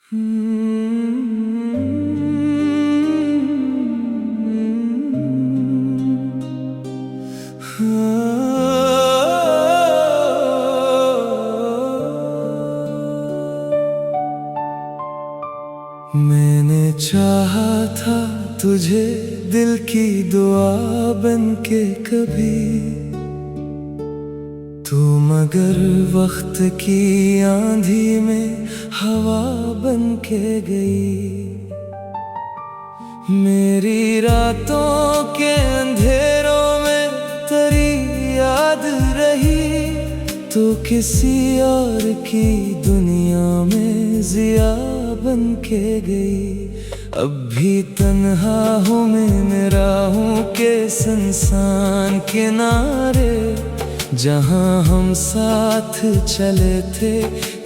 मैंने चाहा था तुझे दिल की दुआ बनके कभी, तू मगर वक्त की आंधी में हवा बनके गई। मेरी रातों के अंधेरों में तेरी याद रही, तो किसी और की दुनिया में जिया बनके गई। अब भी तन्हा हूँ मैं राहों के सुनसान किनारे, जहाँ हम साथ चले थे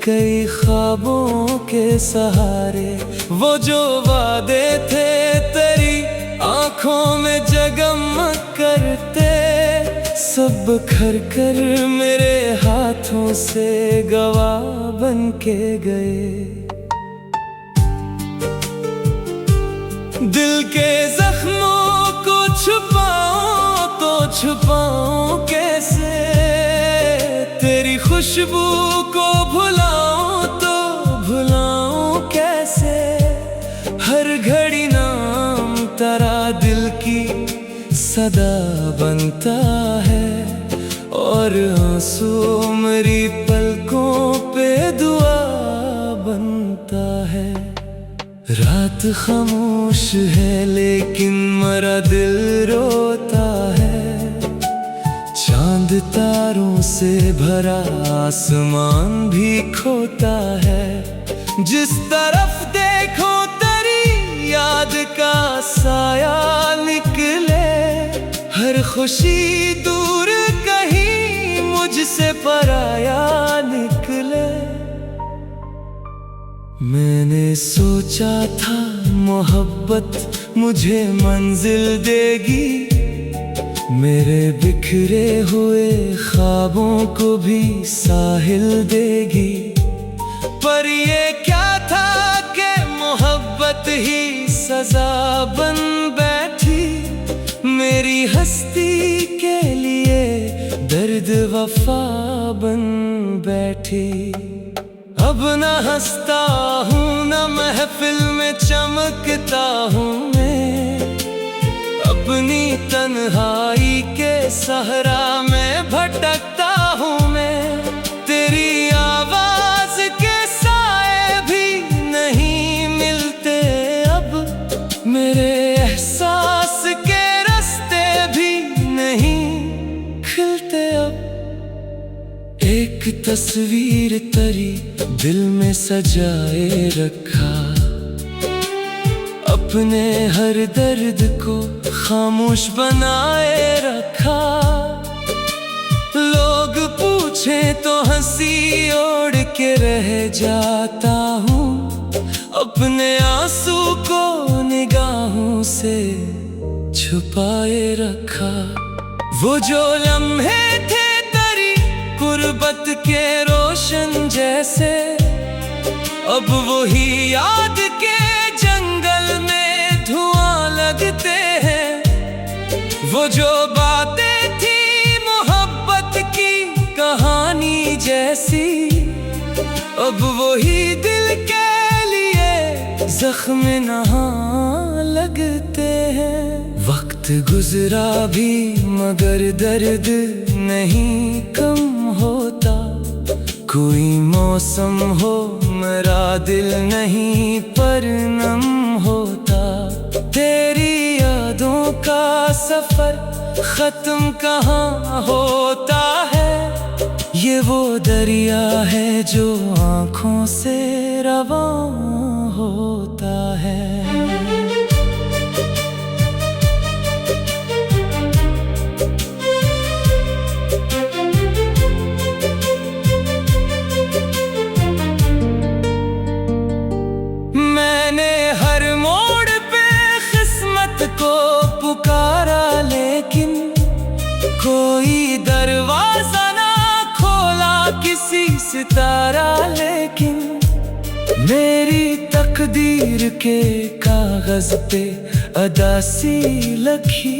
कई ख्वाबों के सहारे। वो जो वादे थे तेरी आंखों में जगमग करते, सब बिखर कर मेरे हाथों से गवाह बनके गए। दिल के जख्मों को छुपाऊं तो छुपाऊं कैसे, तेरी खुशबू को भुलाऊं तो भुलाऊं कैसे। हर घड़ी नाम तेरा दिल की सदा बनता है, और आंसू मेरी पलकों पे दुआ बनता है। रात खामोश है लेकिन मेरा दिल रोता है, चांद तारों से भरा आसमान भी खोता है। जिस तरफ देखो तेरी याद का साया निकले, हर खुशी दूर कहीं मुझसे पराया निकले। मैंने सोचा था मोहब्बत मुझे मंजिल देगी, मेरे बिखरे हुए ख्वाबों को भी साहिल देगी। पर ये क्या था कि मोहब्बत ही सजा बन बैठी, मेरी हस्ती के लिए दर्द वफा बन बैठी। अब न हंसता हूँ न महफिल में चमकता हूँ मैं, अपनी तन्हाई के सहरा में भटकता हूँ मैं। तेरी आवाज के साए भी नहीं मिलते अब, मेरे एहसास के रास्ते भी नहीं खिलते अब। एक तस्वीर तेरी दिल में सजाए रखा, अपने हर दर्द को खामोश बनाए रखा। लोग पूछे तो हंसी ओढ़ के रह जाता हूँ, अपने आंसू को निगाहों से छुपाए रखा। वो जो लम्हे थे तेरी गुर्बत के रोशन जैसे, अब वही याद के जंगल में धुआं लगते हैं। वो जो बातें थी मोहब्बत की कहानी जैसी, अब वही दिल के लिए जख्म नहा लगते हैं। वक्त गुजरा भी मगर दर्द नहीं कम होता, कोई मौसम हो मेरा दिल नहीं पर नम होता। तेरी यादों का सफर खत्म कहाँ होता है, ये वो दरिया है जो आँखों से रवां होता है। पुकारा लेकिन कोई दरवाजा ना खोला, किसी सितारा लेकिन मेरी तकदीर के कागज पे अदासी लखी,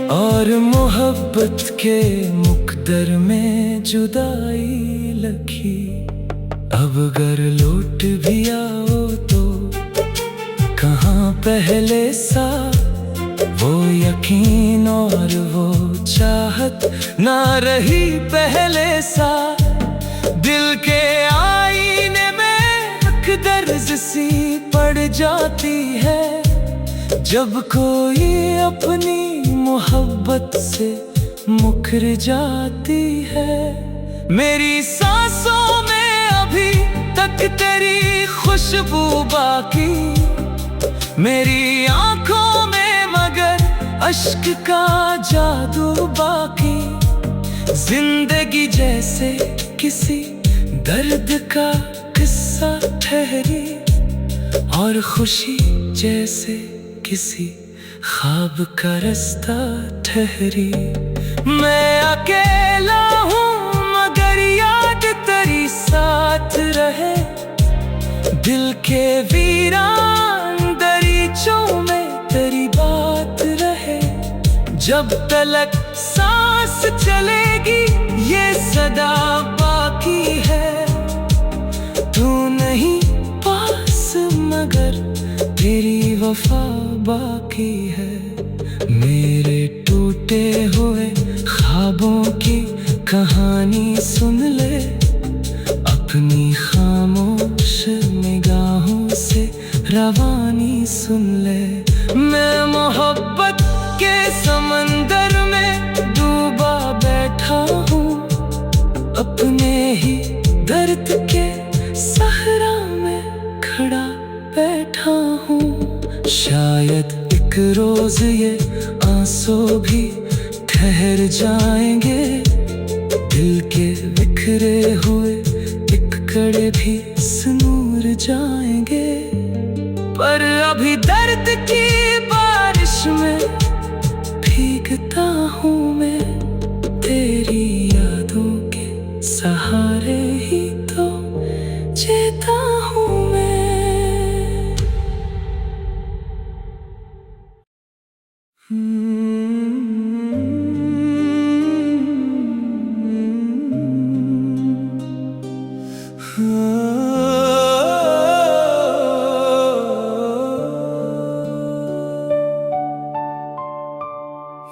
और मोहब्बत के मुकद्दर में जुदाई लखी। अब अगर लौट भी आओ तो कहाँ पहले सा वो यकीन और वो चाहत ना रही पहले सा। दिल के आईने में दर्ज सी पड़ जाती है जब कोई अपनी मोहब्बत से मुकर जाती है। मेरी सांसों में अभी तक तेरी खुशबू बाकी, मेरी आंखों में मगर अश्क का जादू बाकी। जिंदगी जैसे किसी दर्द का किस्सा ठहरी, और खुशी जैसे किसी ख्वाब का रास्ता ठहरी। मैं अकेला हूँ मगर याद तेरी साथ रहे, दिल के वीरान दरीचों में तेरी बात रहे। जब तलक सांस चलेगी ये सदा बाकी है, तू नहीं पास मगर तेरी वफा बाकी है। मेरे टूटे हुए ख्वाबों की कहानी सुन ले, अपनी खामोश निगाहों से रवानी सुन ले। मैं मोहब्बत के समंदर में डूबा बैठा हूँ, अपने ही दर्द के सहरा में खड़ा बैठा हूँ। शायद एक रोज ये आंसू भी ठहर जाएंगे, दिल के बिखरे हुए एक कड़े भी संूर जाएंगे। पर अभी दर्द की बारिश में भीगता हूँ मैं, तेरी यादों के सहारे ही तो जीता हूँ मैं।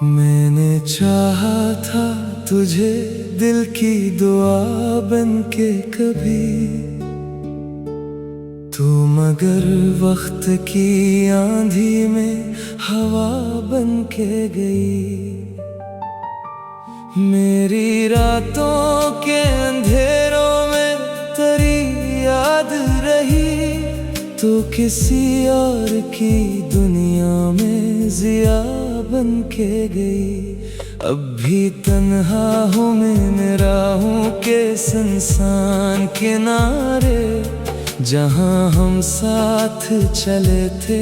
मैंने चाहा था तुझे दिल की दुआ बन के कभी, तू मगर वक्त की आंधी में हवा बन के गई। मेरी रातों के अंधेरों में तेरी याद रही, तो किसी और की दुनिया में जिया बन के गई। अब भी तन्हा हूँ मैं राहों के सुनसान किनारे, जहाँ हम साथ चले थे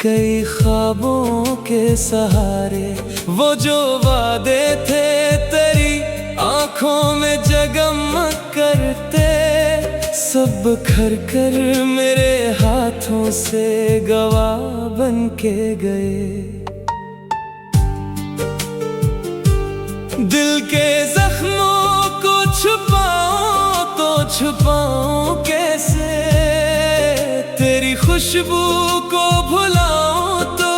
कई ख्वाबों के सहारे। वो जो वादे थे तेरी आंखों में जगमग करते, सब बिखर कर मेरे हाथों से गवाह बन के गए। दिल के जख्मों को छुपाऊं तो छुपाऊं कैसे, तेरी खुशबू को भुलाऊं तो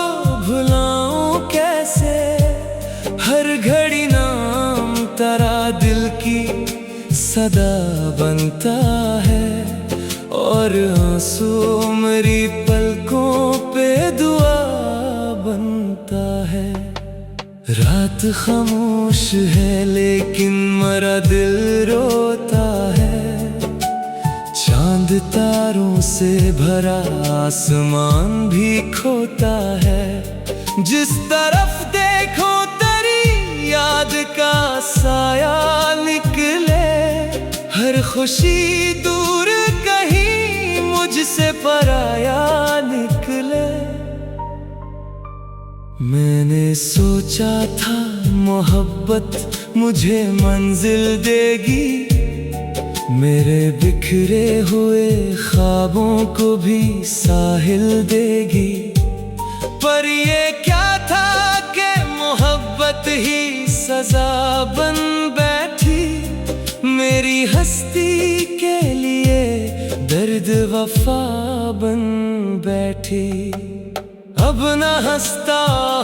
भुलाऊं कैसे। हर घड़ी नाम तेरा दिल की सदा बनता है, और आंसू मेरी पलकों पे दुआ बनता है। रात खामोश है लेकिन मेरा दिल रोता है, चांद तारों से भरा आसमान भी खोता है। जिस तरफ देखो तेरी याद का साया निकले, हर खुशी दूर कहीं मुझसे पराया निकले। मैंने सोचा था मोहब्बत मुझे मंजिल देगी, मेरे बिखरे हुए ख्वाबों को भी साहिल देगी। पर ये क्या था कि मोहब्बत ही सजा बन बैठी, मेरी हस्ती के लिए दर्द वफा बन बैठी। अब न हंसता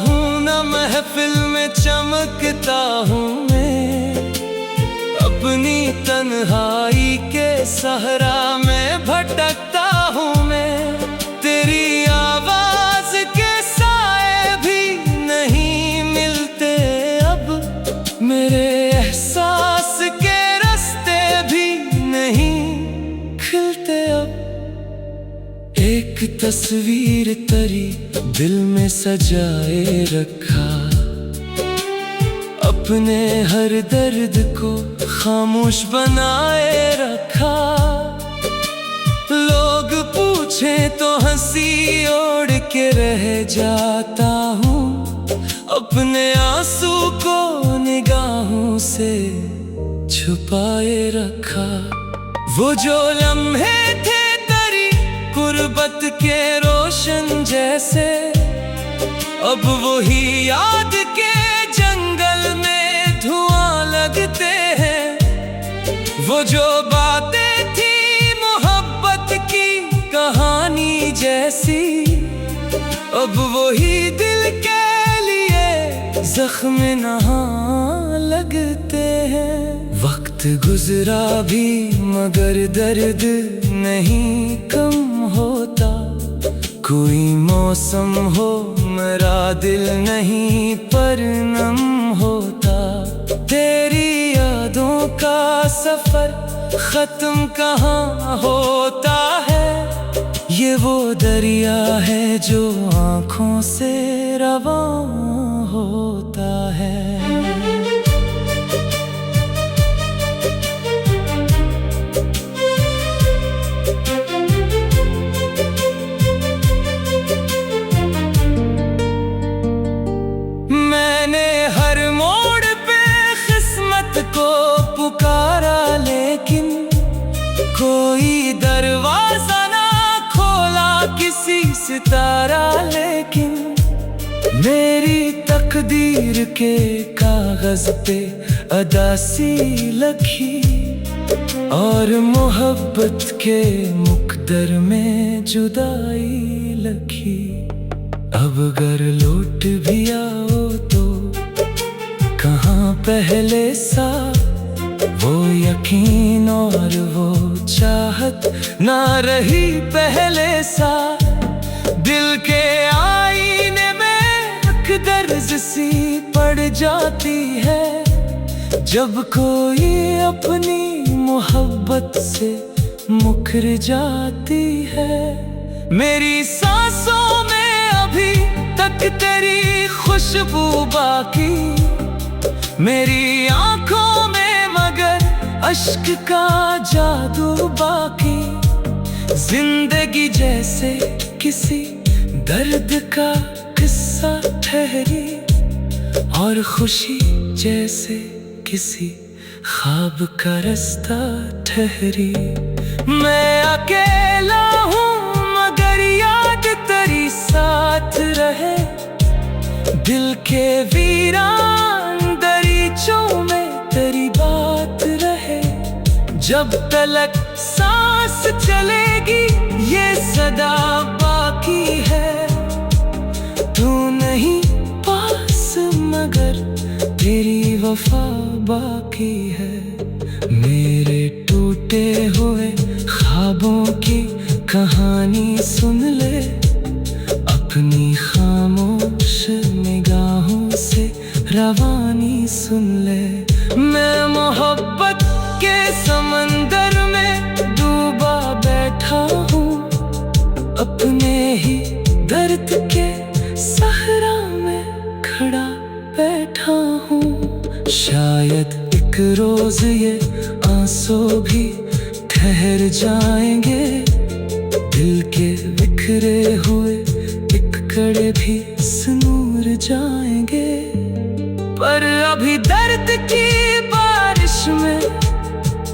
हूँ न महफिल में चमकता हूँ मैं, अपनी तन्हाई के सहरा में भटकता हूँ मैं। तेरी आवाज के साए भी नहीं मिलते अब, मेरे एहसास के रास्ते भी नहीं खिलते अब। एक तस्वीर तेरी दिल में सजाए रखा, अपने हर दर्द को खामोश बनाए रखा। लोग पूछे तो हंसी ओढ़ के रह जाता हूँ, अपने आंसू को निगाहों से छुपाए रखा। वो जो लम्हे थे तेरी गुर्बत के रोशन जैसे, अब वही याद के जंगल में धुआं लगते हैं। वो जो बातें थी मोहब्बत की कहानी जैसी, अब वही दिल के लिए जख्म नहा लगते हैं। वक्त गुजरा भी मगर दर्द नहीं कम होता, कोई मौसम हो मेरा दिल नहीं पर नम होता। तेरी यादों का सफर खत्म कहाँ होता है, ये वो दरिया है जो आँखों से रवां होता है। मैंने हर मोड़ पे किस्मत को पुकारा, लेकिन कोई दरवाजा ना खोला किसी सितारा। लेकिन मेरी तकदीर के कागज पे अदासी लिखी, और मोहब्बत के मुकद्दर में जुदाई लिखी। अब अगर लौट भी आओ तो कहाँ पहले सा वो यकीन और वो चाहत ना रही पहले सा। दिल के आईने में अकदर्ज सी पड़ जाती है, जब कोई अपनी मोहब्बत से मुकर जाती है। मेरी सांसों में अभी तक तेरी खुशबू बाकी, मेरी आंखों में मगर अश्क का जादू बाकी। जिंदगी जैसे किसी दर्द का किस्सा ठहरी, और खुशी जैसे किसी ख्वाब का रास्ता ठहरी। मैं अकेला हूँ मगर याद तेरी साथ रहे, दिल के वीरान दरीचों में तेरी बात रहे। जब तलक सांस चलेगी ये सदा बाकी है, तू नहीं पास मगर तेरी वफा बाकी है। मेरे टूटे हुए ख्वाबों की कहानी सुन ले, अपनी खामोश निगाहों से रवानी सुन ले। मैं मोहब्बत के समंदर में डूबा बैठा हूँ, अपने ही दर्द के सहरा में खड़ा बैठा हूँ। शायद एक रोज ये आंसू भी ठहर जाएंगे, दिल के बिखरे हुए एक कड़े भी सुनूर जाएंगे। पर अभी दर्द की बारिश में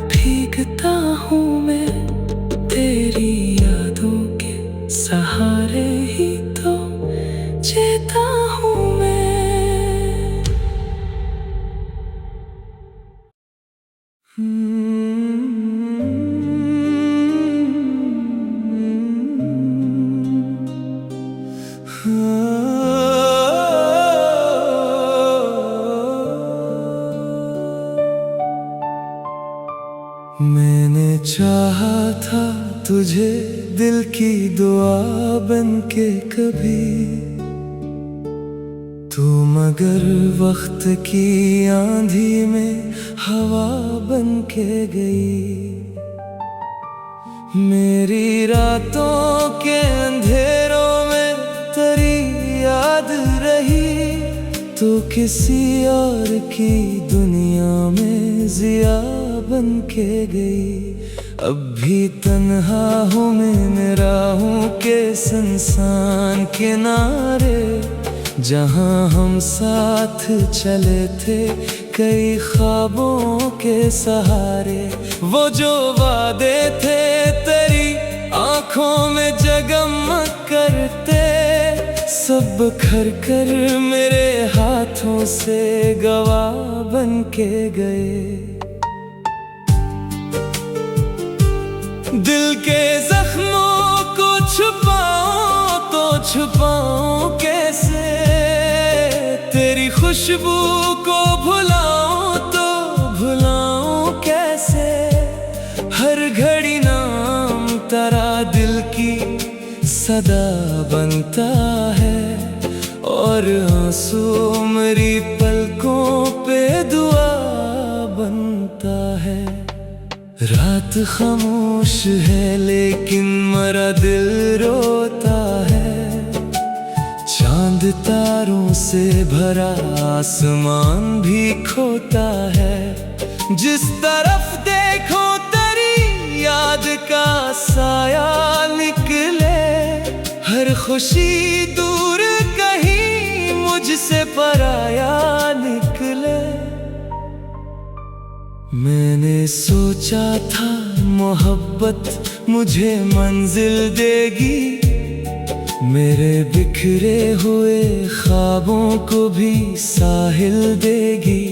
भीगता तुझे दिल की दुआ बन के कभी, तू मगर वक्त की आंधी में हवा बन के गई। मेरी रातों के अंधेरों में तेरी याद रही, तो किसी और की दुनिया में जिया बन के गई। अब भी तन्हा हूँ मैं राहों के सुनसान किनारे, जहाँ हम साथ चले थे कई ख्वाबों के सहारे। वो जो वादे थे तेरी आंखों में जगमग करते, सब बिखर कर मेरे हाथों से गवाह बन के गए। दिल के जख्मों को छुपाऊं तो छुपाऊं कैसे, तेरी खुशबू को भुलाऊं तो भुलाऊं कैसे। हर घड़ी नाम तेरा दिल की सदा बनता है, और आंसू मेरी पलकों पे दुआ बनता है। रात खामोश है लेकिन मेरा दिल रोता है, चांद तारों से भरा आसमान भी खोता है। जिस तरफ देखो तेरी याद का साया निकले, हर खुशी दूर कहीं मुझसे पराया निकले। मैंने सोचा था मोहब्बत मुझे मंजिल देगी, मेरे बिखरे हुए ख्वाबों को भी साहिल देगी।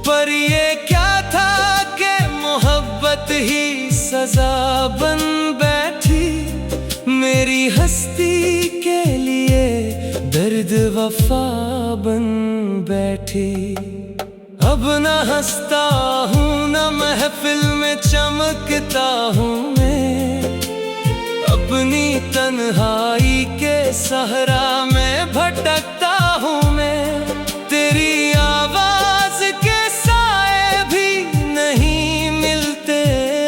पर ये क्या था कि मोहब्बत ही सजा बन बैठी, मेरी हस्ती के लिए दर्द वफा बन बैठी। अब न हंसता हूँ न महफिल में चमकता हूँ मैं, अपनी तन्हाई के सहरा में भटकता हूँ मैं। तेरी आवाज के साए भी नहीं मिलते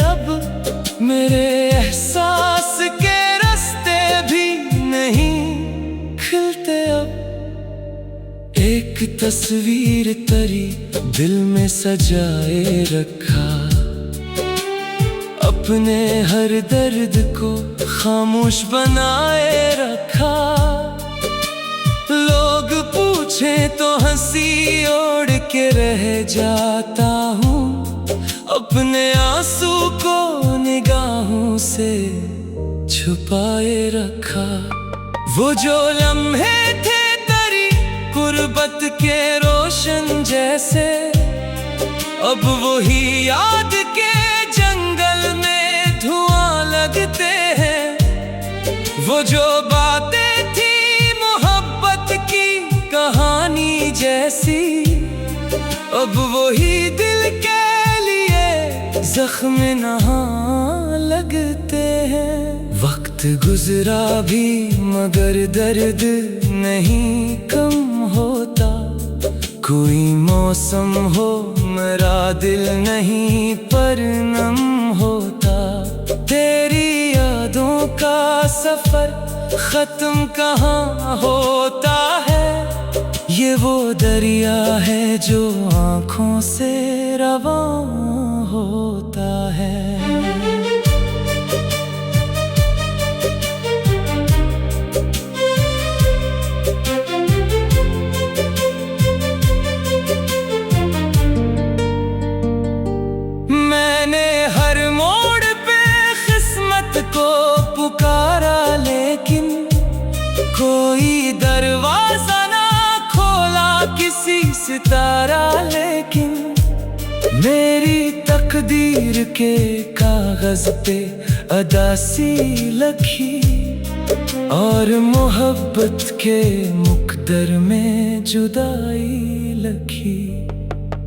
अब, मेरे एहसास के रास्ते भी नहीं खिलते अब। एक तस्वीर तेरी दिल में सजाए रखा, अपने हर दर्द को खामोश बनाए रखा। लोग पूछे तो हंसी ओढ़ के रह जाता हूँ, अपने आंसू को निगाहों से छुपाए रखा। वो जो लम्हे थे तेरी गुर्बत के रोशन जैसे, अब वही याद के जंगल में धुआं लगते हैं। वो जो बातें थी मोहब्बत की कहानी जैसी, अब वही दिल के लिए जख्म नहा लगते हैं। वक्त गुजरा भी मगर दर्द नहीं कम होता, कोई मौसम हो मेरा दिल नहीं पर नम होता। तेरी यादों का सफर खत्म कहाँ होता है, ये वो दरिया है जो आँखों से रवां होता है। पुकारा लेकिन कोई दरवाजा ना खोला, किसी सितारा लेकिन मेरी तकदीर के कागज पे अदासी लखी, और मोहब्बत के मुकद्दर में जुदाई लखी।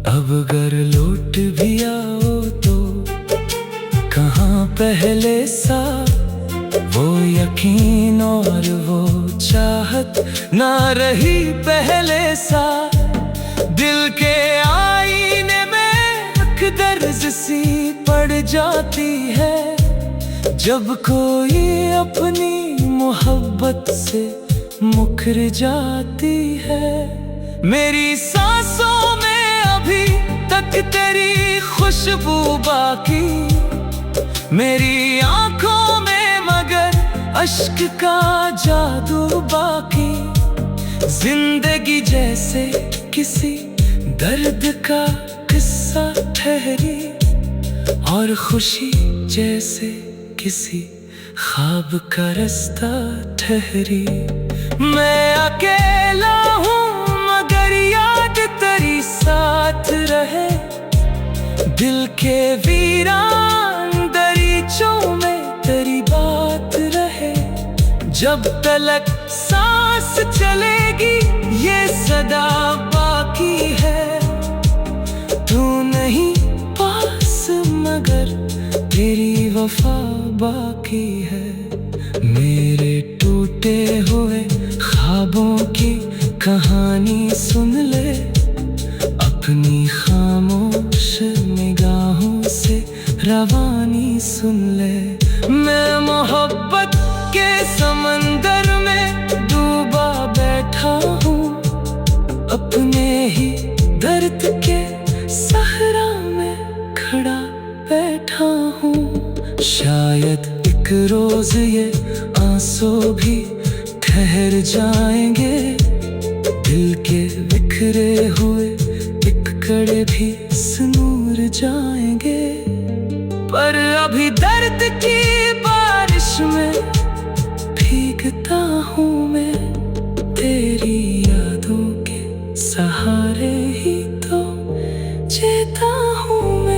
अब अगर लौट भी आओ तो कहाँ पहले सा, वो यकीन और वो चाहत ना रही पहले सा। दिल के आईने में दर्ज सी पड़ जाती है, जब कोई अपनी मोहब्बत से मुकर जाती है। मेरी सांसों में अभी तक तेरी खुशबू बाकी, मेरी आंखों में मगर अश्क का जादू बाकी। जिंदगी जैसे किसी दर्द का किस्सा ठहरी, और खुशी जैसे किसी ख्वाब का रास्ता ठहरी। मैं अकेला हूँ मगर याद तेरी साथ रहे, दिल के वीरान दरीचों में तेरी बात रहे। जब तलक सांस चलेगी ये सदा बाकी है, तू नहीं पास मगर तेरी वफा बाकी है। मेरे टूटे हुए ख्वाबों की कहानी सुन ले, अपनी खामोश निगाहों से रवानी सुन ले। मैं मोहब्बत के समंदर में डूबा बैठा हूँ, अपने ही दर्द के सहरा में खड़ा बैठा हूँ। शायद एक रोज ये आंसू भी ठहर जाएंगे, दिल के बिखरे हुए एक कड़े भी संूर जाएंगे। पर अभी दर्द की बारिश में भीगता हूँ मैं, तेरी यादों के सहारे ही तो जीता हूँ मैं।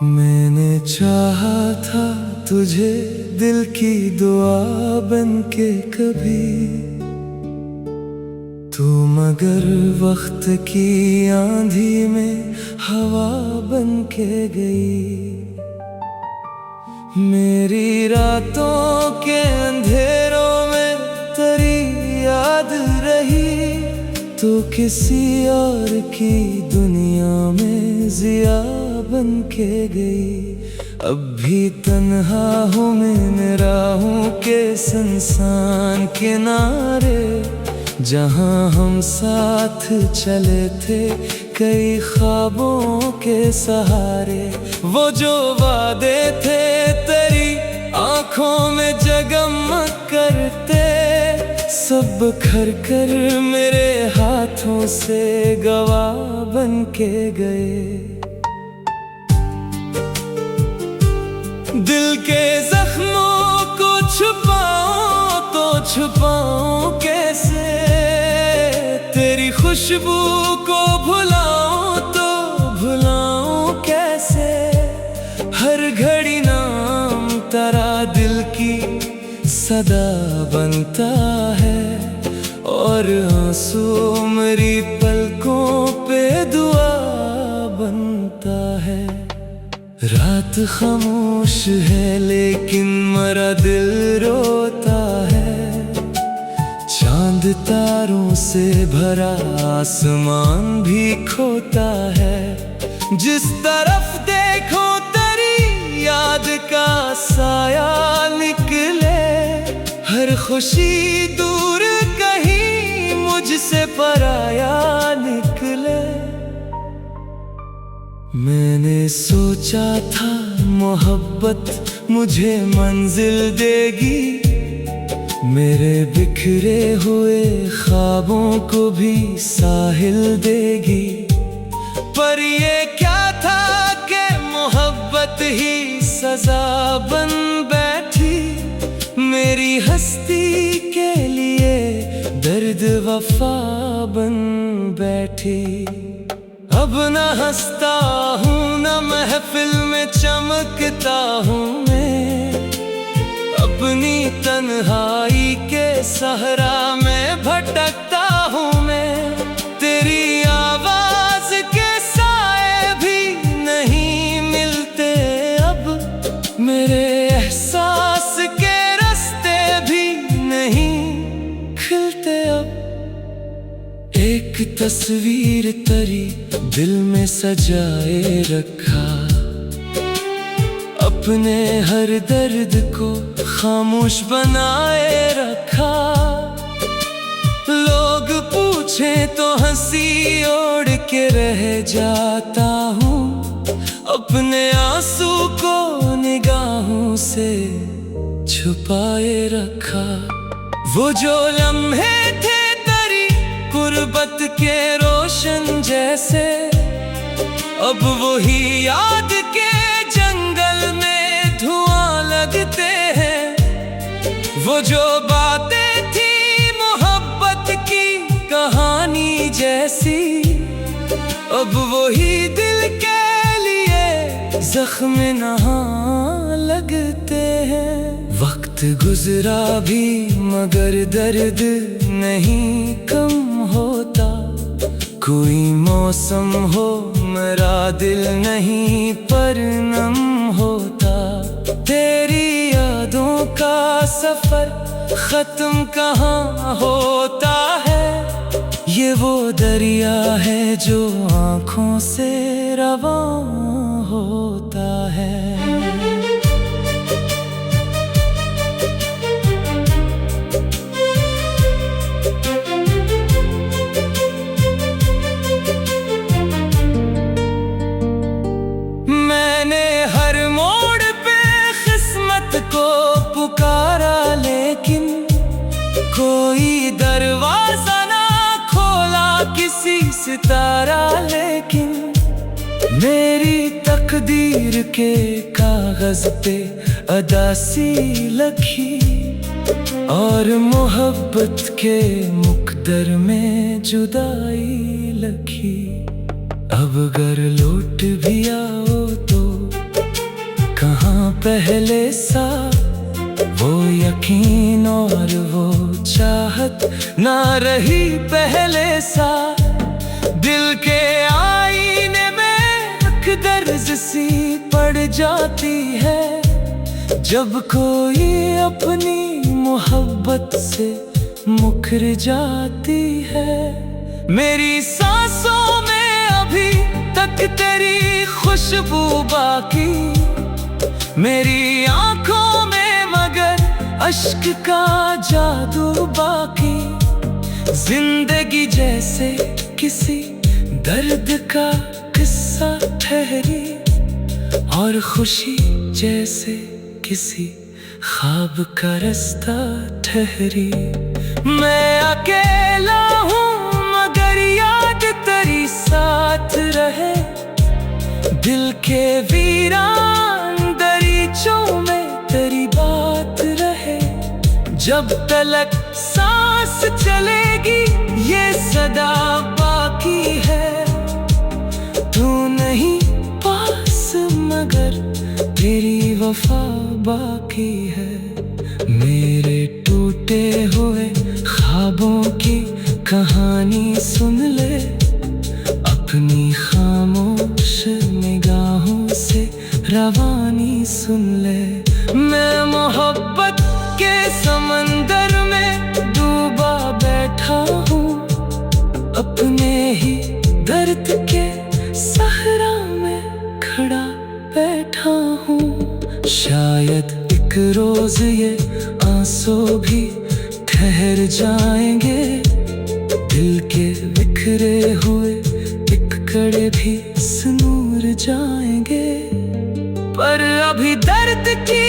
मैंने चाहा था तुझे दिल की दुआ बन के कभी, तू मगर वक्त की आंधी में हवा बन के गई। मेरी रातों के अंधेरों में तेरी याद रही, तो किसी और की दुनिया में जिया बन के गई। अब भी तन्हा हूँ मैं राहों के सुनसान किनारे, जहाँ हम साथ चले थे कई ख्वाबों के सहारे। वो जो वादे थे तेरी आंखों में जगमग करते, सब बिखर कर मेरे हाथों से गवाह बन के गए। दिल के जख्मों को छुपाऊं तो छुपाऊं कैसे, तेरी खुशबू को भुलाऊं तो भुलाऊं कैसे। हर घड़ी नाम तेरा दिल की सदा बनता है, और आंसू मेरी पलकों पे दुआ बनता है। रात खामोश है लेकिन मेरा दिल रोता है, चांद तारों से भरा आसमान भी खोता है। जिस तरफ देखो तेरी याद का साया निकले, हर खुशी दूर कहीं मुझसे पराया निकले। मैंने सोचा था मोहब्बत मुझे मंजिल देगी, मेरे बिखरे हुए ख्वाबों को भी साहिल देगी। पर ये क्या था कि मोहब्बत ही सजा बन बैठी, मेरी हस्ती के लिए दर्द वफा बन बैठी। अब न हंसता हूँ न महफिल में चमकता हूँ मैं, अपनी तन्हाई के सहरा में भटकता हूँ मैं। तेरी आवाज के साए भी नहीं मिलते अब, मेरे एहसास के रास्ते भी नहीं खिलते अब। एक तस्वीर तेरी दिल में सजाए रखा, अपने हर दर्द को खामोश बनाए रखा। लोग पूछे तो हंसी ओढ़ के रह जाता हूँ, अपने आंसू को निगाहों से छुपाए रखा। वो जो लम्हे थे तेरी गुर्बत के रोशन जैसे, अब वही याद के जंगल में धुआं लगते हैं। वो जो बातें थी मोहब्बत की कहानी जैसी, अब वही दिल के लिए जख्म नहा लगते हैं। वक्त गुजरा भी मगर दर्द नहीं कम होता, कोई मौसम हो मेरा दिल नहीं पर नम होता। तेरी यादों का सफर खत्म कहाँ होता है, ये वो दरिया है जो आँखों से रवां होता है। मैंने हर मोड़ पे किस्मत को पुकारा, लेकिन कोई दरवाजा ना खोला किसी सितारा। लेकिन मेरी तकदीर के कागज पे अदासी लिखी, और मोहब्बत के मुकद्दर में जुदाई लिखी। अब अगर लौट भी आओ तो कहाँ पहले सा वो यकीन और वो चाहत ना रही पहले सा। दिल के आईने में दर्ज सी पड़ जाती है, जब कोई अपनी मोहब्बत से मुकर जाती है। मेरी सांसों में अभी तक तेरी खुशबू बाकी, मेरी आंखों में मगर अश्क का जादू बाकी। जिंदगी जैसे किसी दर्द का किस्सा ठहरी, और खुशी जैसे किसी ख्वाब का रास्ता ठहरी। मैं अकेला हूँ मगर याद तेरी साथ रहे, दिल के वीरान दरीचों में तेरी बात रहे। जब तलक सांस चलेगी ये सदा बाकी है, तू नहीं पास मगर तेरी वफा बाकी है। मेरे टूटे हुए ख्वाबों की कहानी सुन ले, अपनी खामोश निगाहों से रवानी सुन ले। मैं मोहब्बत के समंदर में डूबा बैठा हूँ, अपने ही दर्द के सहरा में खड़ा बैठा हूँ। शायद एक रोज ये आंसू भी ठहर जाएंगे, दिल के बिखरे हुए एक कड़े भी संूर जाएंगे। पर अभी दर्द की